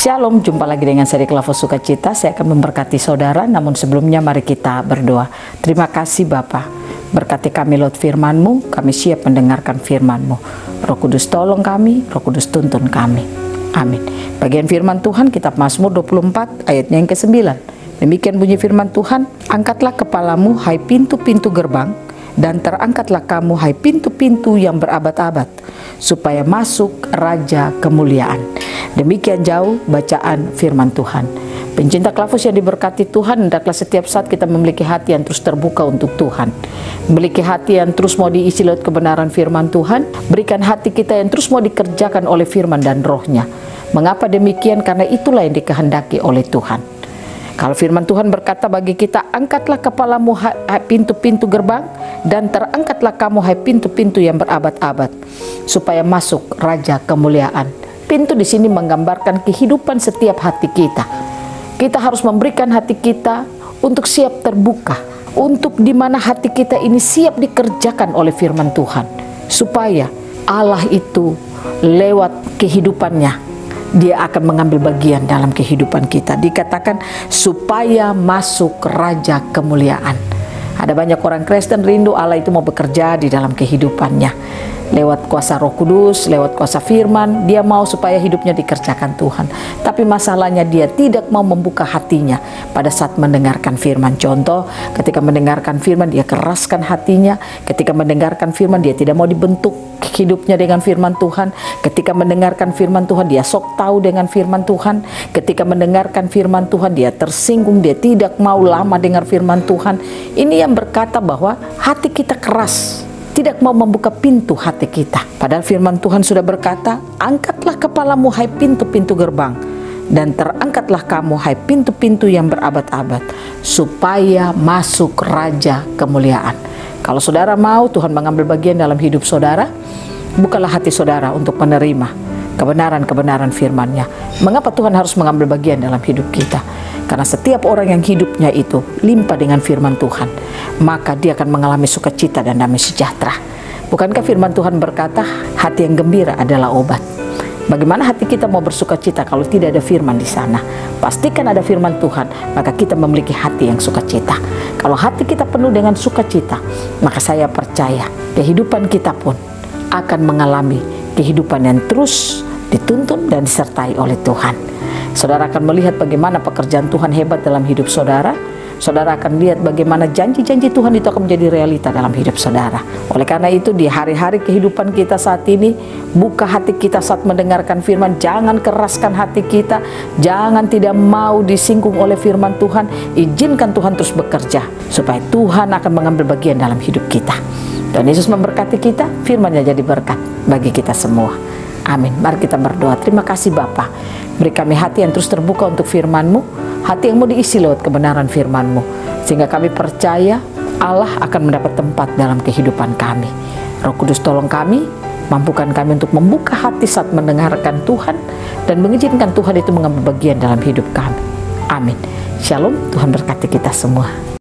Shalom, jumpa lagi dengan saya Klavos Sukacita. Saya akan memberkati saudara, namun sebelumnya mari kita berdoa. Terima kasih Bapa, berkati kami lewat firman-Mu, kami siap mendengarkan firman-Mu. Roh Kudus tolong kami, Roh Kudus tuntun kami. Amin. Bagian firman Tuhan, kitab Mazmur 24 ayatnya yang ke-9. Demikian bunyi firman Tuhan, angkatlah kepalamu hai pintu-pintu gerbang, dan terangkatlah kamu hai pintu-pintu yang berabad-abad, supaya masuk Raja kemuliaan. Demikian jauh bacaan firman Tuhan. Pencinta Klavos yang diberkati Tuhan, hendaklah setiap saat kita memiliki hati yang terus terbuka untuk Tuhan, memiliki hati yang terus mau diisi lewat kebenaran firman Tuhan. Berikan hati kita yang terus mau dikerjakan oleh firman dan rohnya. Mengapa demikian? Karena itulah yang dikehendaki oleh Tuhan. Kalau firman Tuhan berkata bagi kita, angkatlah kepalamu hai pintu-pintu gerbang, dan terangkatlah kamu hai pintu-pintu yang berabad-abad, supaya masuk Raja kemuliaan. Pintu di sini menggambarkan kehidupan setiap hati kita. Kita harus memberikan hati kita untuk siap terbuka, untuk di mana hati kita ini siap dikerjakan oleh firman Tuhan, supaya Allah itu lewat kehidupannya, Dia akan mengambil bagian dalam kehidupan kita. Dikatakan supaya masuk Raja kemuliaan. Ada banyak orang Kristen rindu Allah itu mau bekerja di dalam kehidupannya. Lewat kuasa Roh Kudus, lewat kuasa firman, dia mau supaya hidupnya dikerjakan Tuhan. Tapi masalahnya dia tidak mau membuka hatinya pada saat mendengarkan firman. Contoh, ketika mendengarkan firman dia keraskan hatinya. Ketika mendengarkan firman dia tidak mau dibentuk hidupnya dengan firman Tuhan. Ketika mendengarkan firman Tuhan dia sok tahu dengan firman Tuhan. Ketika mendengarkan firman Tuhan dia tersinggung, dia tidak mau lama dengar firman Tuhan. Ini yang berkata bahwa hati kita keras, tidak mau membuka pintu hati kita. Padahal firman Tuhan sudah berkata, angkatlah kepalamu hai pintu-pintu gerbang, dan terangkatlah kamu hai pintu-pintu yang berabad-abad, supaya masuk Raja kemuliaan. Kalau saudara mau Tuhan mengambil bagian dalam hidup saudara, bukalah hati saudara untuk menerima kebenaran-kebenaran firman-Nya. Mengapa Tuhan harus mengambil bagian dalam hidup kita? Karena setiap orang yang hidupnya itu limpah dengan firman Tuhan, maka dia akan mengalami sukacita dan damai sejahtera. Bukankah firman Tuhan berkata, hati yang gembira adalah obat? Bagaimana hati kita mau bersukacita kalau tidak ada firman di sana? Pastikan ada firman Tuhan, maka kita memiliki hati yang sukacita. Kalau hati kita penuh dengan sukacita, maka saya percaya kehidupan kita pun akan mengalami kehidupan yang terus dituntun dan disertai oleh Tuhan. Saudara akan melihat bagaimana pekerjaan Tuhan hebat dalam hidup saudara. Saudara akan lihat bagaimana janji-janji Tuhan itu akan menjadi realita dalam hidup saudara. Oleh karena itu di hari-hari kehidupan kita saat ini, buka hati kita saat mendengarkan firman. Jangan keraskan hati kita, jangan tidak mau disinggung oleh firman Tuhan. Izinkan Tuhan terus bekerja, supaya Tuhan akan mengambil bagian dalam hidup kita. Dan Yesus memberkati kita, firman-Nya jadi berkat bagi kita semua. Amin. Mari kita berdoa. Terima kasih Bapa, beri kami hati yang terus terbuka untuk firman-Mu, hati yang mau diisi lewat kebenaran firman-Mu, sehingga kami percaya Allah akan mendapat tempat dalam kehidupan kami. Roh Kudus tolong kami, mampukan kami untuk membuka hati saat mendengarkan Tuhan, dan mengizinkan Tuhan itu mengambil bagian dalam hidup kami. Amin. Shalom, Tuhan berkati kita semua.